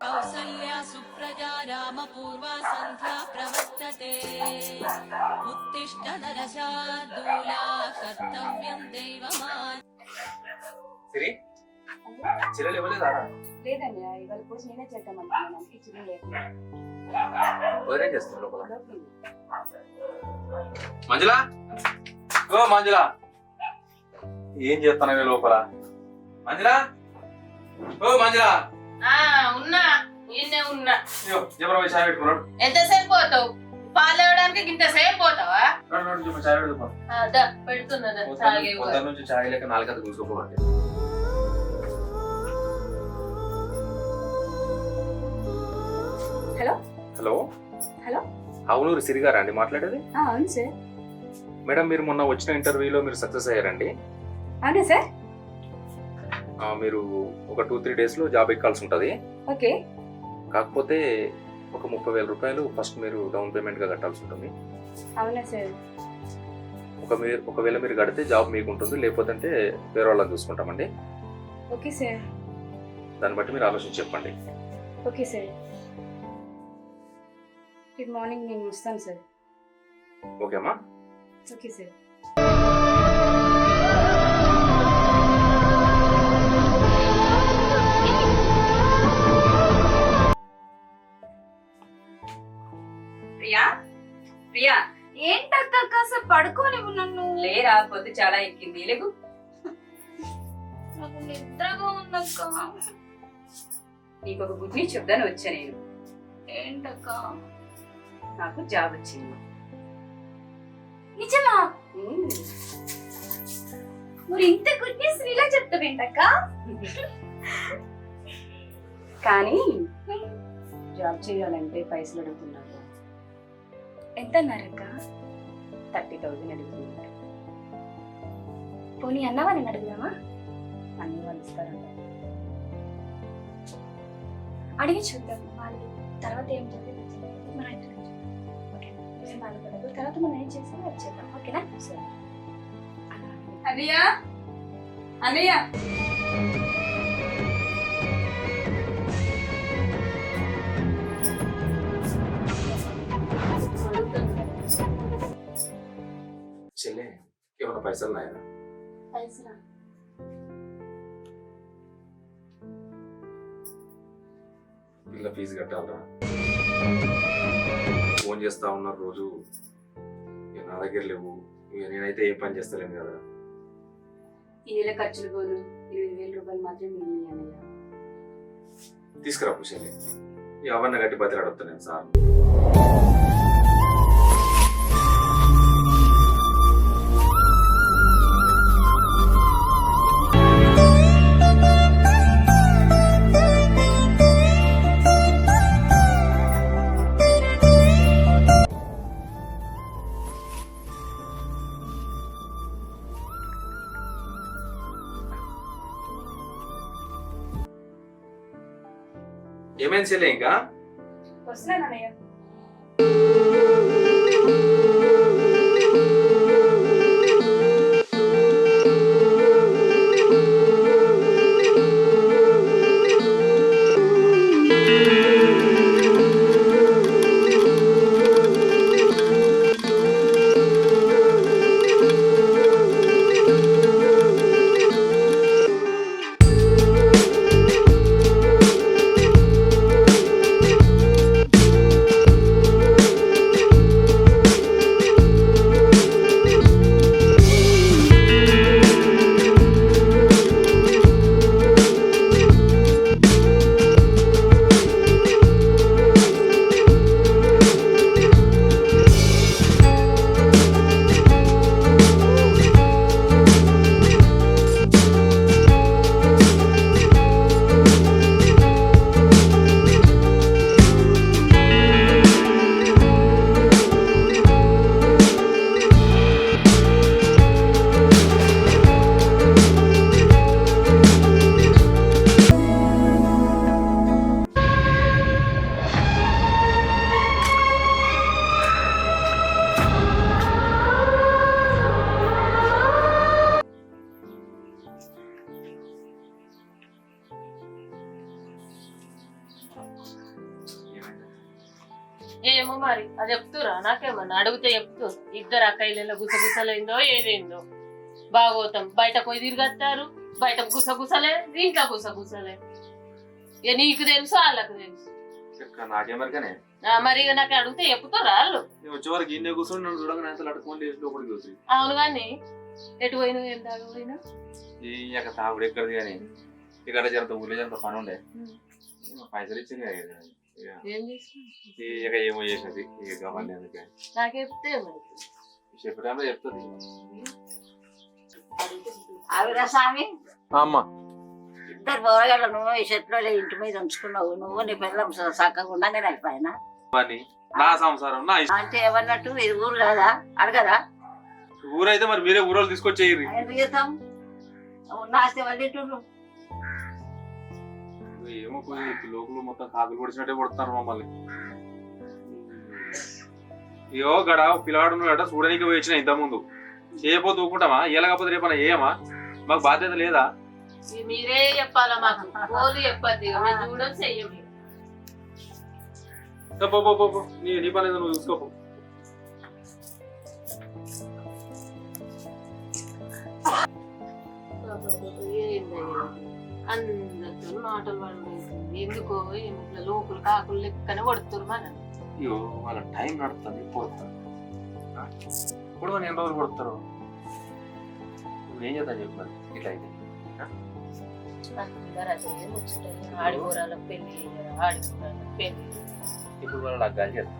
కౌసల్యా సుప్రజా రామ పూర్వా సంధ్యా ప్రవర్తతే ఉత్తిష్ట నరశార్దూలా కర్తవ్యం దైవమాన్. సిరి చిరలు ఇవ్వలేదా? లేదండి, ఇవాళ పూజ నేనే చేద్దామనుకున్నాను. చిన్న లేదు. వదిలేం చేస్తున్నా లోపల. మంజులా, ఓ మంజులా, ఏం చేస్తున్నావే లోపల? మంజులా, ఓ మంజులా. ఉన్నా ఈయనే ఉన్నా. చెప్పరా చాయ్ పెట్టుకున్నాడు. ఎంతసేపు పోతావు? పాలు ఇవ్వడానికి ఇంతసేపు పోతావా? చాయ్ పెట్టుకో. పెడుతున్నదా? పొద్దున్న నుంచి చాయ్ లేక నాలుగంత కూర్చోపోవాలి. హలో హలో హలో, అవునూరు సిరి గారా అండి మాట్లాడేది? అవును సార్. మేడం, మీరు మొన్న వచ్చిన ఇంటర్వ్యూలో మీరు సక్సెస్ అయ్యారండి. అవునా సార్? మీరు ఒక 2-3 డేస్లో జాబ్ ఎక్కాల్సి ఉంటుంది. ఓకే. కాకపోతే ఒక 30,000 రూపాయలు ఫస్ట్ మీరు డౌన్ పేమెంట్గా కట్టాల్సి ఉంటుంది. అవునా సార్? ఒకవేళ మీరు కడితే జాబ్ మీకు ఉంటుంది, లేకపోతే వేరే వాళ్ళని చూసుకుంటామండి. Okay sir. దాన్ని బట్టి మీరు ఆలోచించి చెప్పండి. Okay sir. గుడ్ మార్నింగ్, నేను వస్తాను సార్. ఓకే అమ్మా. Okay sir. ప్రియా, ప్రియా, ఏంటక్క కాసేపు పడుకోలేవు నన్ను? లేరా, పొద్దు చాలా ఎక్కింది. లేకు. నాకు నిద్రగా ఉందక్క. నీకు ఒక గుడ్ న్యూస్ చెప్దాను వచ్చా నేను. ఏంటక్క? నాకు జాబ్ వచ్చింది. నిజమా? మరి ఇంత గుడ్ న్యూస్ ఇలా చెప్తావేంటక్క? కానీ జాబ్ చేయాలంటే పైసలు అడుగుతున్నారు. ఎంత అన్నారక్క? 30,000 అడుగుతున్నారు. పోనీ అన్న వాళ్ళని అడుగుదామా? అన్ని వాళ్ళు ఇస్తారంట. అడిగి చూద్దాం. వాళ్ళు తర్వాత ఏం జరిగింది మన ఇంటికి ఓకే, ఏం బాధపడదు. తర్వాత మనం ఏం చేస్తామో అది చేద్దాం. ఓకేనా? సరే. అన్నయ్య, అన్నయ్య, చెల్లె, ఏమైనా పైసలు ఉన్నాయా? పైసలా? పిల్ల ఫీజు కట్టాలరా. ఫోన్ చేస్తా ఉన్నారు రోజు, నా దగ్గర లేవు. నేనైతే ఏం పని చేస్తలేను కదా. ఈ నెల ఖర్చులు పోను 20,000 రూపాయలు మాత్రం మిగిలిన అన్నయ్య. తీసుకురా పుషల్లి, అవన్న గట్టి బతిలాడొస్తా నేను సార్. ఏమేం చెల్లె ఇంకా? వస్తున్నాను అన్నయ్య. ఏమో మరి అది చెప్తురా నాకేమన్నా అడిగితే చెప్తూ ఇద్దరు అక్కయ్యలలో గుసగుసలేందో ఏదేందో బాగోతాం బయట పోయి తిరిగొస్తారు బయట గుసగుసలే ఇంట్లో గుసగుసలే ఇక నీకు తెలుసు వాళ్ళకు తెలుసు నాకేమరికనే మరి ఇక నాకు అడిగితే చెప్తారా వాళ్ళు వచ్చేవారికి ఇన్నే కూర్చొని నన్ను చూడగానే ఎంత లట్టుకొని లేచి లోపలికి వచ్చి అవును కానీ ఎటు పోయినా ఏం తాగపోయినా ఈ యొక్క తాగుడు ఎక్కడిది కానీ ఇక్కడ జరంత ఊళ్ళో జరంత పని ఉండే పైసలు ఇచ్చింది ఏం చేసినా ఇక ఏమో చేసినది ఇక కావాలి అందుకే నాకు చెప్తే మరి చెప్పే టైంలో చెప్తుంది ఆవిరా స్వామి అమ్మ ఇద్దరు పోరగాళ్ళు నువ్వు ఈ చెట్లో ఇంటి మీద ఉంచుకున్నావు నువ్వు నీ పిల్లలు చక్కగా ఉండగానే అయిపోయినా పని నా సంసారం నా ఇష్టం. అంటే ఏమన్నట్టు ఇది ఊరు కాదా అడగదా ఊరైతే మరి మీరే ఊరోళ్ళు తీసుకొచ్చేయరు ఎందుకు చేస్తాం నాస్తే వాళ్ళు ఇంటుండ్రు ఏమో పోయి లోకులు మొత్తం కాకులు పొడిచినట్టే కొడుతున్నారు మమ్మల్ని అయ్యో గడ పిల్లవాడు గడ చూడడానికి పోయి వచ్చిన ఇంత ముందు చేయకపోతే ఊకుంటామా ఎలాగపోతే రేపన్నా ఏమా మాకు బాధ్యత లేదా ఇక మీరే చెప్పాలా మాకు పోలు చెప్పద్దు ఇక మేము చూడడం చెయ్యము పో నీ పని ఏదో నువ్వు చూసుకోపో అందరితో మాటలు పడలేదు ఎందుకో ఇంట్లో లోకులు కాకులు లెక్కనే కొడుతురు మనం అయ్యో వాళ్ళ టైం నడుస్తుంది పోతారు ఇప్పుడు ఎన్ని రోజులు కొడతారు ఇప్పుడు ఏం చేద్దాం చెప్పు మరి ఇట్లా అయితే అందరూ అదే ముచ్చుతాయి ఆడిపోరాల పెళ్లి ఆడిపోరాల పెళ్లి ఇప్పుడు వాళ్ళు అగ్గాలు చేస్తాం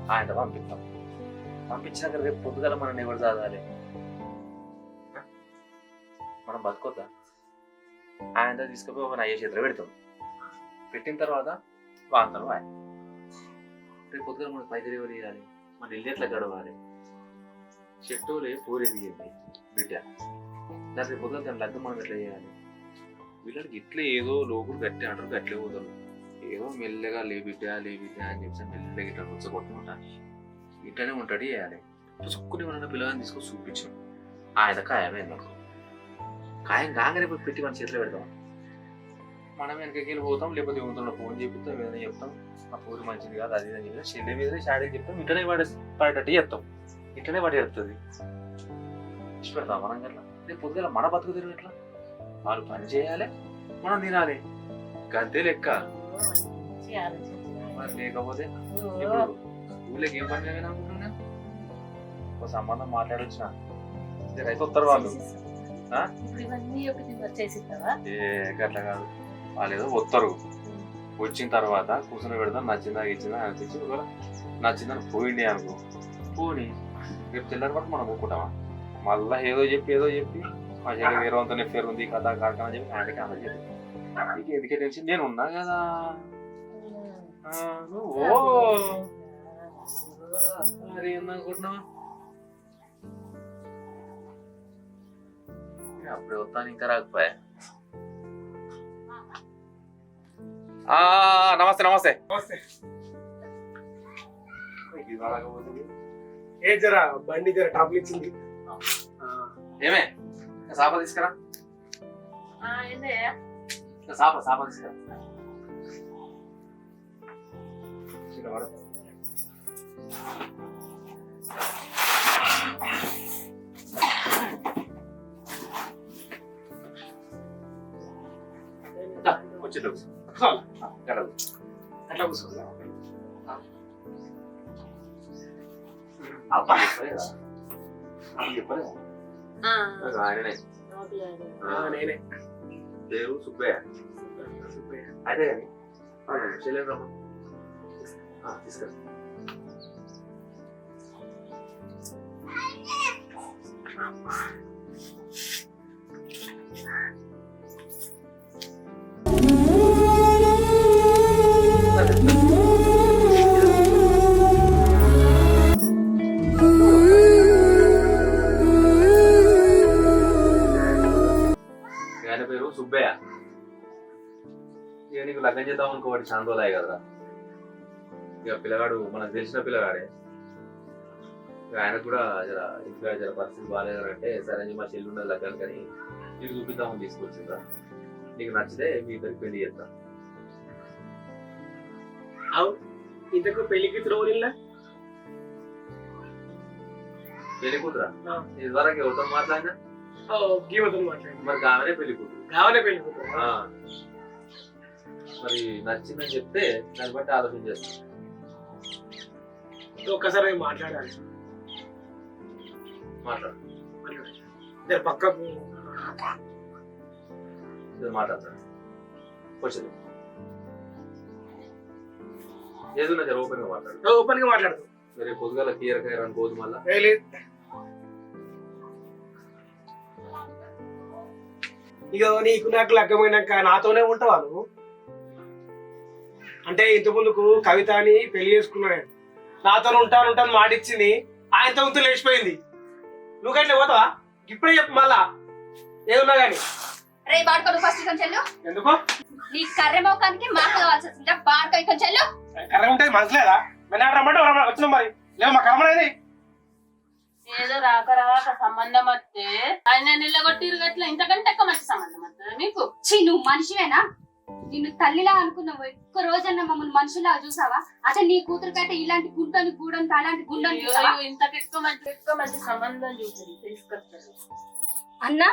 ఆయన పంపిస్తాం పంపించినాక రేపు పొద్దుగల మనం ఎవరు చదవాలి మనం బతుకోద్దా ఆయన తీసుకుపోయి ఒక అయ్యే చేతిలో పెడతాం పెట్టిన తర్వాత వాంతలు ఆయన రేపు పొద్దుగల మనకు పైసలు ఎవరు ఇవ్వాలి మన ఇల్లు ఎట్లా గడవాలి చెట్టులే పూరేదిగింది బిడ్డ దాని రేపు పొద్దుగల దాని లగ్నం మనం ఎట్లా చేయాలి వీళ్ళకి ఇట్లా ఏదో లోకులు గట్టి అంటారు గట్లే పోతారు ఏదో మెల్లగా లేబిడ్డ అని చెప్పి మెల్లగా ఇట్లా రుచ్చగొట్టుకుంటా ఇట్లనే ఉంటాడు చేయాలి పుసుక్కుని మన పిల్లగాని తీసుకొని చూపించాం ఆయన ఖాయమైంది అనుకో ఖాయం కాగానే పెట్టి మన చేతిలో పెడతాం మనం వెనకకి వెళ్ళి పోతాం లేకపోతే ఊతున్న ఫోన్ చెప్తాం ఏదైనా చెప్తాం ఆ పూరి మంచిది కాదు అది అని చెప్పి చెల్లె మీద షాడీకి చెప్తాం ఇట్లనే పడేటట్టు చెప్తాం ఇట్లనే పడి చెప్తుంది ఇష్టపెడతాం మనం గట్లా రేపు పొద్దుగల మన బతుకు తిరుగు ఎట్లా వాళ్ళు పని చేయాలి మనం తినాలి గంతే లెక్క మరి లేకపోతే ఇప్పుడు ఊళ్ళోకి ఏం పని చేయని అనుకుంటున్నా ఒక సంబంధం మాట్లాడొచ్చిన అయితే వస్తారు వాళ్ళు అట్లా కాదు వాళ్ళు ఏదో వస్తారు వచ్చిన తర్వాత కూర్చొని పెడతాం నచ్చిందా ఇచ్చిందా అనిపించి ఒకవేళ నచ్చిందని పోయింది అనుకో పోని రేపు తెల్లారి పట్టు మనం ఊరుకుంటామా మళ్ళా ఏదో చెప్పి మా చెల్లి వేరే వంత నెఫేర్ ఉంది కథ కార్ఖానా అని చెప్పి ఆయనకి అలా చెప్పి నీకు ఎందుకే టెన్షన్ నేను ఉన్నా కదా నువ్వు మరి ఏందనుకుంటున్నావా అప్పుడే వస్తాను ఇంకా రాకపోయా నమస్తే నమస్తే ఏ జరా బండి జర టాప్ ఇచ్చింది ఏమే సాప తీసుకురా సాప తీసుకురా వచ్చేటప్పుడు అట్లా కూర్చోదా చెప్పలేదా నేనే పేరు సుబ్బయ్య అదే చెల్లెలు తీసుకురా ఆయన పేరు సుబ్బయ్య ఇక నీకు లగ్నం చేద్దాం అనుకోవాడు చాలా రోజులు కదా ఇక పిల్లగాడు మనకు తెలిసిన పిల్లగాడే ఆయనకు కూడా జర పరిస్థితి బాగాలేదంటే సరే అని మా చెల్లి ఉన్నది లగ్గాను కానీ నీకు చూపిద్దామని తీసుకొచ్చిందా నీకు నచ్చితే మీ ఇద్దరికి పెళ్లి చేస్తా ఇంతకు పెళ్లికి త్రోలిల్లా పెళ్లి కూతురా ఆ. ఇదివరకు ఎవరితో మాట్లాడినా గీవతో మాట్లాడి మరి ఆమెనే పెళ్లి కూతురు కావాలే పెళ్లి కూతురు ఆ. మరి నచ్చిందని చెప్తే దాన్ని బట్టి ఆలోచన చేస్తాను. ఒక్కసారి మాట్లాడాలి మాట్లాడు ఇద్దరు పక్కకు ఇది మాట్లాడతాను వచ్చింది ఏదన్నా జర ఓపెన్ గా మాట్లాడు. ఓపెన్ గా మాట్లాడదు మరి పొద్దుగాల క్లియర్ గా అనుకోదు మళ్ళా. లేదు ఇక నీకు నాకు లగ్గమైనాక నాతోనే ఉంటావా నువ్వు? అంటే ఇంత ముందుకు కవిత అని పెళ్లి చేసుకున్నాడు, నాతో ఉంటాను మాట ఇచ్చింది, ఆయనతో ఉంటూ లేచిపోయింది. నువ్వు గట్లే పోతావా? ఇప్పుడే చెప్పు మళ్ళా ఏదున్నా గానీ. రే బాడుకోడు ఫస్ట్ కొంచెం చెల్లు. ఎందుకో నీ కర్రె మోకానికి మాట కావాల్సి వచ్చిందా? బాడుకో కొంచెం చెల్లు. కర్ర ఉంటుంది మనసులేదా? మరి రమ్మంటే వచ్చినాం మరి లేవు మా కర్మనేది. ఏదో రాక రాక సంబంధం వస్తే ఆయన నిల్లగొట్టిరు గట్ల ఇంతకంటే ఎక్కువ మంచి సంబంధం వస్తుంది మీకు. ఛీ, నువ్వు మనిషివేనా? నిన్ను తల్లిలా అనుకున్నావు, ఒక్క రోజన్నా మమ్మల్ని మనుషులా చూసావా? అసలు నీ కూతురుకైతే ఇలాంటి గుంటని గూడని అలాంటి గుండని చూసావా? ఇంతకు ఎక్కువ మంచి సంబంధం చూసారు తీసుకొస్తారు. అన్నా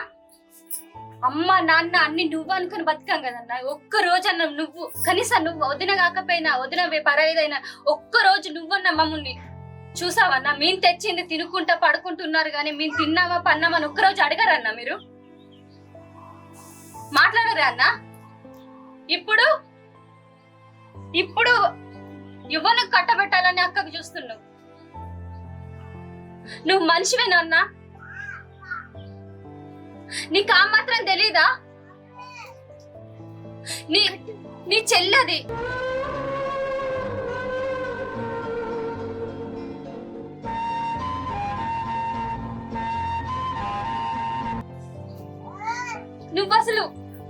అమ్మ నాన్న అన్ని నువ్వు అనుకుని బతికాం కదన్నా. ఒక్క రోజన్నా నువ్వు కనీసం నువ్వు వదిన కాకపోయినా వదిన పరాయిదైనా ఒక్క రోజు నువ్వన్నా మమ్మల్ని చూసావన్నా? మేము తెచ్చింది తినుకుంటా పడుకుంటున్నారు కానీ మేము తిన్నామా పన్నామా అని ఒక్కరోజు అడగరన్నా? మీరు మాట్లాడరా అన్నా? ఇప్పుడు ఇప్పుడు యువను కట్టబెట్టాలని అక్కకు చూస్తున్నావు. నువ్వు మనిషివేనా అన్నా? నీకు ఆ మాత్రం తెలీదా? నీ చెల్లది నువ్వు అసలు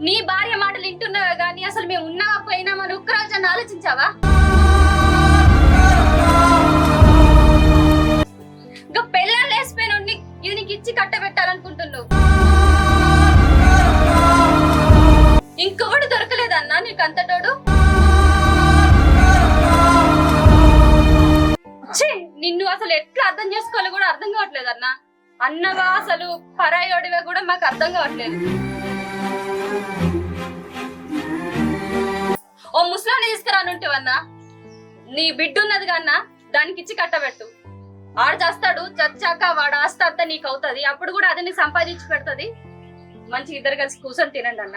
నీ భార్య మాటలు వింటున్నావా గానీ అసలు మేము ఉన్నావా పోయినామా అని ఒక్కరోజు అని ఆలోచించావా? ఇంకా పెళ్ళాలు వేసిపోయిన ఇది నీకు ఇచ్చి కట్టబెట్టాలనుకుంటున్నావు. ఇంకొకటి దొరకలేదన్నా నీకు అంతటోడు? నిన్ను అసలు ఎట్లా అర్థం చేసుకోవాలో కూడా అర్థం కావట్లేదు అన్నా. అన్నవా అసలు పరాయోడివే కూడా మాకు అర్థం కావట్లేదు. ఓ ముసలాన్ని తీసుకురానుంటేవన్నా నీ బిడ్డ ఉన్నది కన్నా దానికి ఇచ్చి కట్టబెట్టు. ఆడు చేస్తాడు, చచ్చాక వాడు ఆస్తి అంతా నీకు అవుతుంది. అప్పుడు కూడా అది నీకు సంపాదించి పెడుతుంది. మంచి ఇద్దరు కలిసి కూర్చొని తినండి అన్న.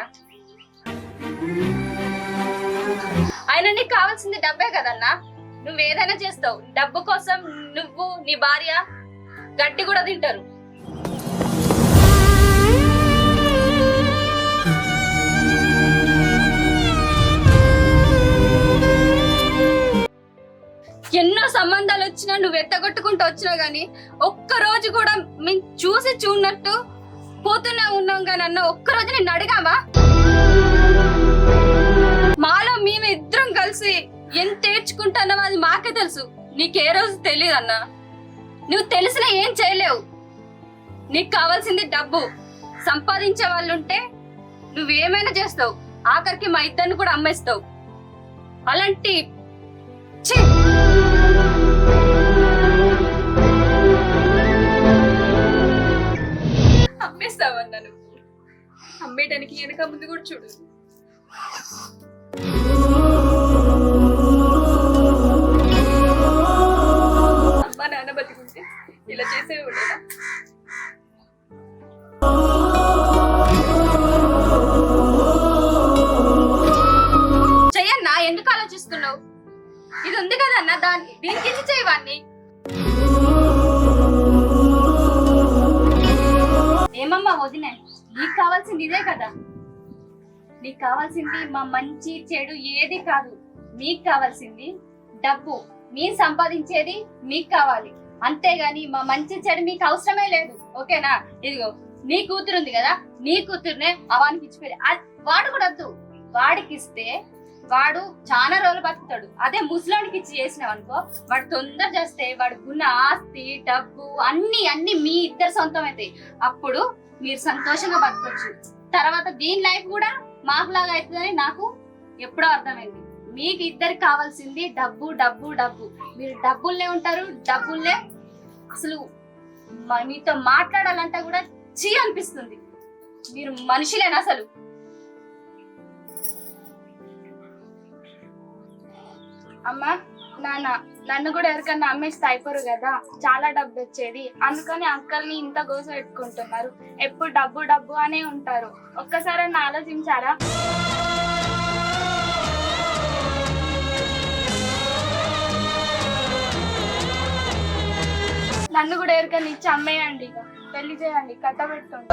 ఆయన నీకు కావాల్సింది డబ్బే కదన్నా. నువ్వు ఏదైనా చేస్తావు డబ్బు కోసం. నువ్వు నీ భార్య గడ్డి కూడా తింటారు. ఎన్నో సంబంధాలు వచ్చినా నువ్వు ఎత్తగొట్టుకుంటూ వచ్చినా గానీ ఒక్క రోజు కూడా మేము చూసి చూడనట్టు పోతూనే ఉన్నాం గాని అన్న ఒక్క రోజు నిన్ను అడిగావా? మాలో మేము ఇద్దరం కలిసి ఎంత ఏడ్చుకుంటున్నావో అది మాకే తెలుసు. నీకే రోజు తెలియదు అన్న. నువ్వు తెలిసినా ఏం చేయలేవు. నీకు కావాల్సింది డబ్బు. సంపాదించే వాళ్ళుంటే నువ్వేమైనా చేస్తావు. ఆఖరికి మా ఇద్దరిని కూడా అమ్మేస్తావు. అలాంటి అమ్మేస్తావన్నా నువ్వు. అమ్మేయడానికి వెనక ముందు కూడా చూడు. అమ్మ నాన్న బతికుంటే ఇలా చేసేవాడు. చెయ్యన్నా, ఎందుకు ఆలోచిస్తున్నావు? ఇది ఉంది కదన్నా, దీనికి ఇచ్చి చేయవాన్ని. ఏమమ్మా వదినే, నీకు కావాల్సింది ఇదే కదా. నీకు కావాల్సింది మా మంచి చెడు ఏది కాదు. మీకు కావాల్సింది డబ్బు. మీరు సంపాదించేది మీకు కావాలి, అంతేగాని మా మంచి చెడు మీకు అవసరమే లేదు. ఓకేనా? ఇదిగో నీ కూతురు ఉంది కదా, నీ కూతురునే అవానికి ఇచ్చిపోయి వాడు కూడా వద్దు. వాడికి ఇస్తే వాడు చాలా రోజులు బతుకుతాడు. అదే ముసలానికి ఇచ్చి చేసినావు అనుకో, వాడు తొందర చేస్తే వాడు ఉన్న ఆస్తి డబ్బు అన్ని అన్ని మీ ఇద్దరు సొంతం అవుతాయి. అప్పుడు మీరు సంతోషంగా బతకొచ్చు. తర్వాత దీని లైఫ్ కూడా మాకులాగా అవుతుందని నాకు ఎప్పుడో అర్థమైంది. మీకు ఇద్దరికి కావాల్సింది డబ్బు డబ్బు డబ్బు. మీరు డబ్బుల్నే ఉంటారు, డబ్బుల్నే అసలు మీతో మాట్లాడాలంటే కూడా చీ అనిపిస్తుంది. మీరు మనుషులేనా అసలు? అమ్మా నాన్న, నన్ను కూడా ఎవరికన్నా అమ్మేస్తే అయిపోరు కదా, చాలా డబ్బు వచ్చేది. అందుకని అంకల్ని ఇంత గోస పెట్టుకుంటున్నారు. ఎప్పుడు డబ్బు డబ్బు అనే ఉంటారు. ఒక్కసారన్నా ఆలోచించారా? నన్ను కూడా ఎవరికైనా ఇచ్చి అమ్మేయండి, ఇక పెళ్లి చేయండి, కట్ట పెట్టుకోండి.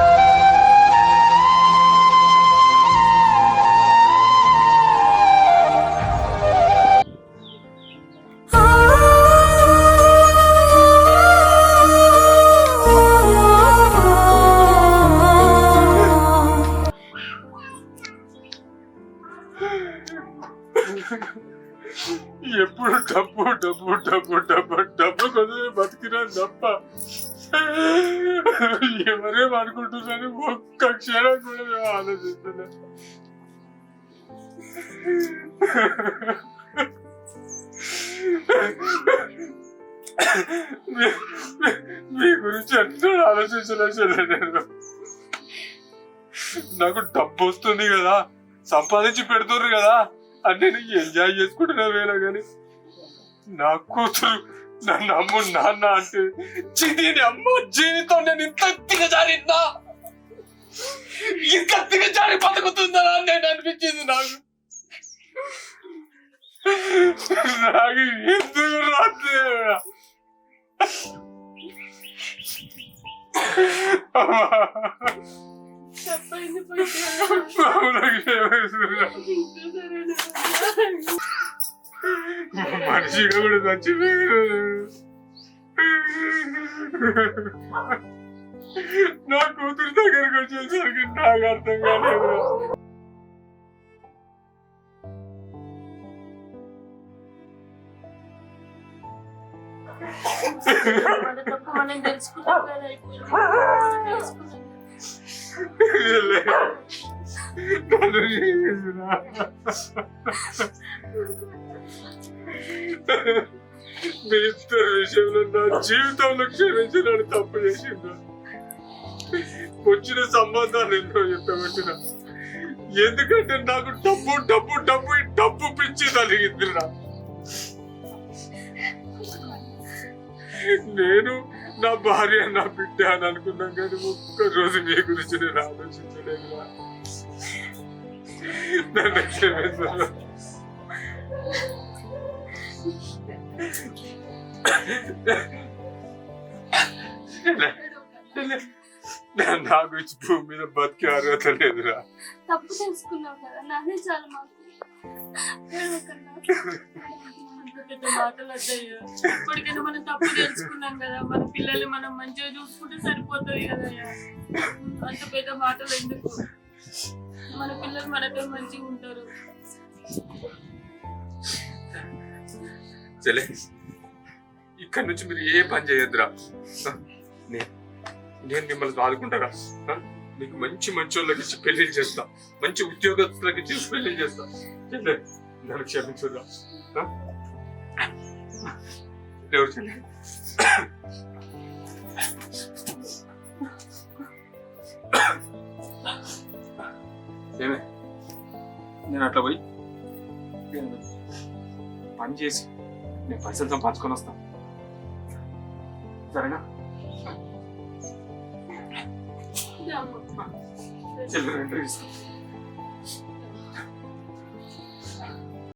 ఎప్పుడు డబ్బు డబ్బు డబ్బు డబ్బు డబ్బు కోసమే బతికినా తప్ప ఎవరేం అనుకుంటున్నారని ఒక్క క్షణం కూడా మేము ఆలోచిస్తున్నాం. మీ గురించి ఎన్నో ఆలోచించలేదు. నాకు డబ్బు వస్తుంది కదా, సంపాదించి పెడుతున్నారు కదా అంటే నేను ఎంజాయ్ చేసుకుంటున్నా వేళ, కానీ నా కూతురు నన్ను అమ్ము నాన్న అంటే చిదిని అమ్మ జీవితం నేను ఇంత దిగజారినా, ఇంకా దిగజారి బతుకుతుందా అని నేను అనిపించింది. నాకు ఎందుకు రాత్రి మనిషిగా కూడా చచ్చిపోయారు. నా కూతురు దగ్గరకు వచ్చేసరికి నాకు అర్థం కాలేదు. మనం తెలుసుకున్నాం కదా, మీ ఇద్దరు విషయంలో నా జీవితంలో క్షమించడానికి తప్పు చేసిందా? వచ్చిన సంబంధాన్ని ఎన్నో ఎత్తబట్టిన, ఎందుకంటే నాకు డబ్బు డబ్బు డబ్బు డబ్బు పిచ్చి కలిగిందిరా. నేను నా భార్య నా బిడ్డ అని అనుకున్నాం, కానీ ఒక్కరోజు నీ గురించి నేను ఆలోచించలేదురా. నన్ను క్షమించరా. నా గురించి భూమి మీద బతికే అర్హత లేదురా. తప్పు తెలుసుకున్నావు కదా, నానే చాలా మాకు పెద్ద మాటలు వద్దయ్యా. ఇప్పటికైనా మనం తప్పు తెలుసుకున్నాం కదా, మన పిల్లల్ని మనం మంచిగా చూసుకుంటే సరిపోతుంది కదయ్యా. అంత పెద్ద మాటలు ఎందుకు? మన పిల్లలు మనతో మంచిగా ఉంటారు. సరే, ఇక్కడ నుంచి మీరు ఏ పని చేయొద్దురా. నేను మిమ్మల్ని ఆదుకుంటారా? మీకు మంచి వాళ్ళకి ఇచ్చి పెళ్లి చేస్తా, మంచి ఉద్యోగస్తులకి ఇచ్చి పెళ్లి చేస్తా. నన్ను క్షమించురా. ఎవరు చెల్లి? ఏమే, నేను అట్లా పోయి పని చేసి నేను పైసలు సంపాదించుకొని వస్తాను, సరేనా? చెల్లి 2 ఇస్తాను.